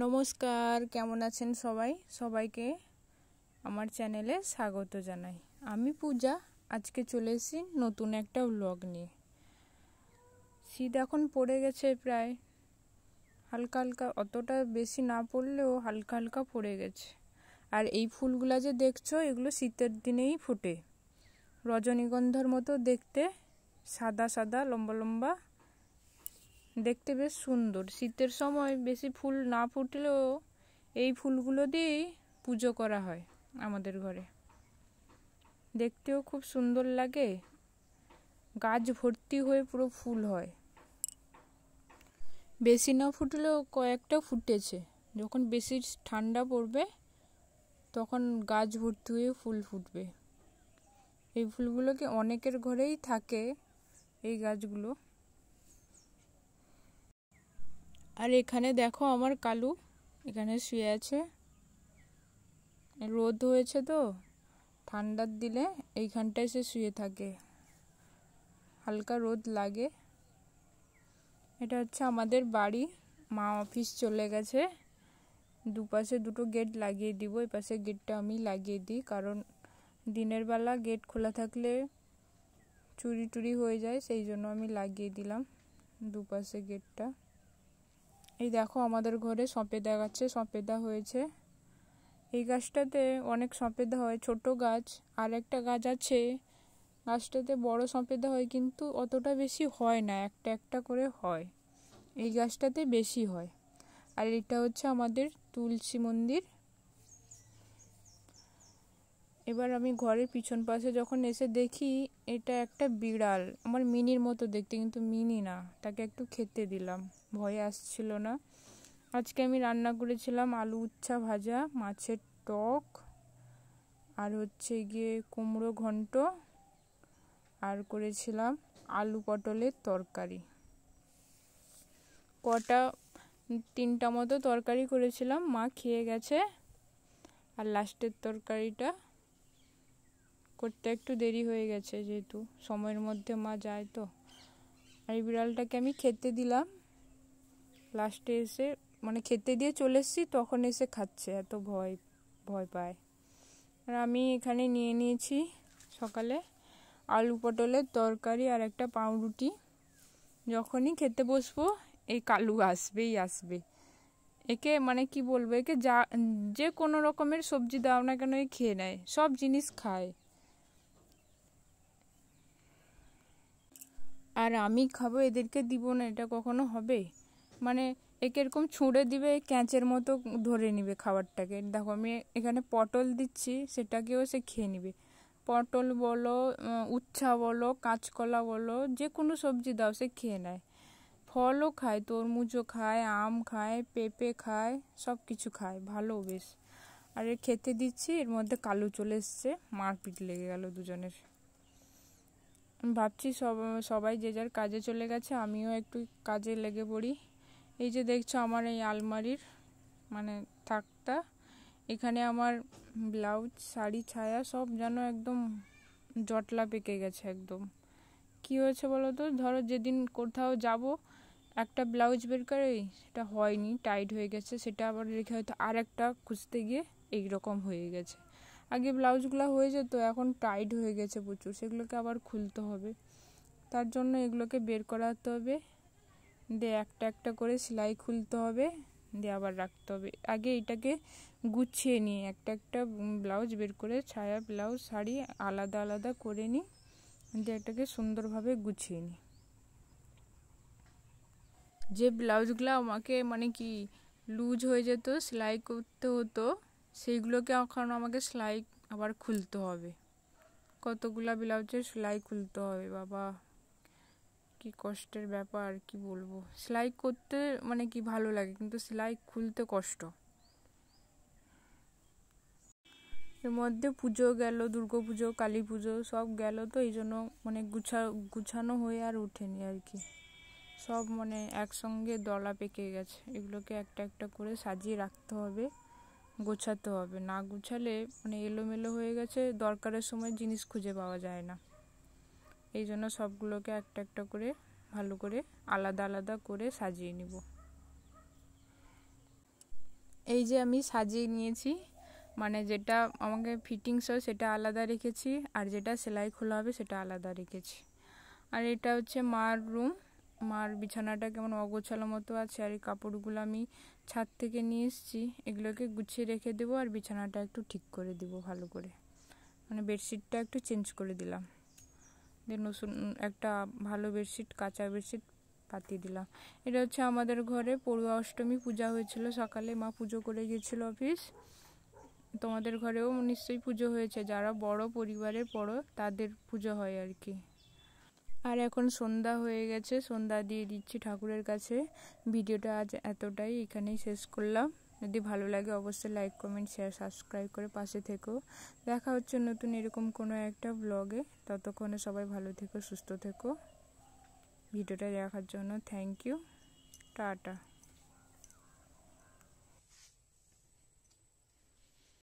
নমস্কার, কেমন আছেন সবাই? সবাইকে আমার চ্যানেলে স্বাগত জানাই। আমি পূজা। আজকে চলে এসেছি নতুন একটা ব্লগ নিয়ে। শীত এখন পড়ে গেছে প্রায়, হালকা হালকা, অতটা বেশি না পড়লেও হালকা হালকা পড়ে গেছে। আর এই ফুলগুলা যে দেখছো, এগুলো শীতের দিনেই ফোটে। রজনীগন্ধার মতো দেখতে, সাদা সাদা লম্বা লম্বা, দেখতে বেশ সুন্দর। শীতের সময় বেশি ফুল না ফুটলেও এই ফুলগুলো দিয়েই পুজো করা হয় আমাদের ঘরে। দেখতেও খুব সুন্দর লাগে, গাছ ভর্তি হয়ে পুরো ফুল হয়। বেশি না ফুটলেও কয়েকটা ফুটেছে। যখন বেশি ঠান্ডা পড়বে তখন গাছ ভর্তি হয়ে ফুল ফুটবে। এই ফুলগুলোকে অনেকের ঘরেই থাকে, এই গাছগুলো। আর এখানে দেখো আমার কালু এখানে শুয়ে আছে। রোদ হয়েছে তো, ঠান্ডার দিলে এইখানটায় সে শুয়ে থাকে, হালকা রোদ লাগে। এটা হচ্ছে আমাদের বাড়ি। মা অফিস চলে গেছে। দুপাশে দুটো গেট লাগিয়ে দিব। এই পাশে গেটটা আমি লাগিয়ে দিই, কারণ দিনের বেলা গেট খোলা থাকলে চুরি টুরি হয়ে যায়, সেই জন্য আমি লাগিয়ে দিলাম দুপাশে গেটটা। এই দেখো আমাদের ঘরে সপেদা গাছে সপেদা হয়েছে। এই গাছটাতে অনেক সপেদা হয়, ছোট গাছ। আর একটা গাছ আছে, গাছটাতে বড় সপেদা হয়, কিন্তু অতটা বেশি হয় না, একটা একটা করে হয়। এই গাছটাতে বেশি হয়। আর এটা হচ্ছে আমাদের তুলসী মন্দির। এবার আমি ঘরের পিছন পাশে যখন এসে দেখি, এটা একটা বিড়াল, আমার মিনির মতো দেখতে, কিন্তু মিনি না। তাকে একটু খেতে দিলাম, ভয়ে আসছিল না। আজকে আমি রান্না করেছিলাম আলু উচ্ছা ভাজা, মাছের টক, আর হচ্ছে গিয়ে কুমড়ো ঘন্ট, আর করেছিলাম আলু পটলের তরকারি। তিনটা মতো তরকারি করেছিলাম, মা খেয়ে গেছে। আর লাস্টের তরকারিটা করতে একটু দেরি হয়ে গেছে, যেহেতু সময়ের মধ্যে মা যায় তো। আর এই বিড়ালটাকে আমি খেতে দিলাম লাস্টে এসে, মানে খেতে দিয়ে চলে এসেছি, তখন এসে খাচ্ছে, এত ভয় পায়। আর আমি এখানে নিয়ে নিয়েছি সকালে আলু পটলের তরকারি আর একটা পাউরুটি। যখনই খেতে বসবো এই কালু আসবে। একে মানে কি বলবো, একে যে কোনো রকমের সবজি দাও না কেন খেয়ে নেয়, সব জিনিস খায়। আর আমি খাবো, এদেরকে দিব না, এটা কখনো হবে? মানে একে এরকম ছুঁড়ে দিবে, ক্যাঁচের মতো ধরে নিবে খাবারটাকে। দেখো আমি এখানে পটল দিচ্ছি, সেটাকেও সে খেয়ে নিবে। পটল বলো, উচ্ছা বলো, কাঁচকলা বলো, যে কোনো সবজি দাও সে খেয়ে নেয়। ফলও খায়, তরমুজও খায়, আম খায়, পেঁপে খায়, সব কিছু খায়, ভালো বেশ। আর এর খেতে দিচ্ছি, এর মধ্যে কালু চলে এসছে, মারপিট লেগে গেল দুজনের। ভাবছি সবাই যে যার কাজে চলে গেছে, আমিও একটু কাজে লেগে পড়ি। এই যে দেখছো আমার এই আলমারির মানে থাকটা, এখানে আমার ব্লাউজ, শাড়ি, ছায়া সব যেন একদম জটলা পেকে গেছে একদম। কি হয়েছে বলো তো? ধরো যেদিন কোথাও যাব, একটা ব্লাউজ বের করে সেটা হয়নি, টাইট হয়ে গেছে, সেটা আবার রেখে হয়তো আর একটা খুঁজতে গিয়ে এইরকম হয়ে গেছে। আগে ব্লাউজগুলো হয়ে যেত, এখন টাইট হয়ে গেছে প্রচুর, সেগুলোকে আবার খুলতে হবে। তার জন্য এগুলোকে বের করাতে হবে, দিয়ে একটা একটা করে সেলাই খুলতে হবে, দিয়ে আবার রাখতে হবে। আগে এটাকে গুছিয়ে নিই, একটা একটা ব্লাউজ বের করে, ছায়া, ব্লাউজ, শাড়ি আলাদা আলাদা করে নিই, দিয়ে এটাকে সুন্দরভাবে গুছিয়ে নিই। যে ব্লাউজগুলো আমাকে মানে কি লুজ হয়ে যেত, সেলাই করতে হতো, সেইগুলোকে এখন আমাকে সেলাই আবার খুলতে হবে। কতগুলা ব্লাউজের সেলাই খুলতে হবে, বাবা কি কষ্টের ব্যাপার, কি বলবো। সেলাই করতে মানে কি ভালো লাগে, কিন্তু সেলাই খুলতে কষ্ট। এর মধ্যে পুজো গেল, দুর্গা পুজো, কালী পুজো সব গেল, তো এই জন্য মানে গুছানো হয়ে আর ওঠেনি আর কি। সব মানে একসঙ্গে দলা পেকে গেছে, এগুলোকে একটা একটা করে সাজিয়ে রাখতে হবে, গোছাতে হবে। না গুছালে মানে এলোমেলো হয়ে গেছে, দরকারের সময় জিনিস খুঁজে পাওয়া যায় না। এই জন্য সবগুলোকে একটা একটা করে ভালো করে আলাদা আলাদা করে সাজিয়ে নিব। এই যে আমি সাজিয়ে নিয়েছি, মানে যেটা আমাকে ফিটিংস হয় সেটা আলাদা রেখেছি, আর যেটা সেলাই খোলা হবে সেটা আলাদা রেখেছি। আর এটা হচ্ছে মার রুম। মার বিছানাটা কেমন অগোছালো মতো আছে, আর এই কাপড়গুলো আমি ছাদ থেকে নিয়ে এসেছি, এগুলোকে গুছিয়ে রেখে দেবো, আর বিছানাটা একটু ঠিক করে দেবো ভালো করে, মানে বেডশিটটা একটু চেঞ্জ করে দিলাম, দেন একটা ভালো বেডশিট, কাঁচা বেডশিট পাতিয়ে দিলাম। এটা হচ্ছে আমাদের ঘরে পড়ুয়া অষ্টমী পূজা হয়েছিল, সকালে মা পুজো করে গিয়েছিল অফিস। তোমাদের ঘরেও নিশ্চয়ই পুজো হয়েছে, যারা বড় পরিবারের বড় তাদের পুজো হয় আর কি। আর এখন সন্ধ্যা হয়ে গেছে, সন্ধ্যা দিয়ে দিচ্ছি ঠাকুরের কাছে। ভিডিওটা আজ এতটাই, এখানেই শেষ করলাম। যদি ভালো লাগে অবশ্যই লাইক, কমেন্ট, শেয়ার, সাবস্ক্রাইব করে পাশে থেকো। দেখা হচ্ছে নতুন এরকম কোনো একটা ব্লগে। ততক্ষণে সবাই ভালো থেকো, সুস্থ থেকো। ভিডিওটা দেখার জন্য থ্যাংক ইউ, টাটা।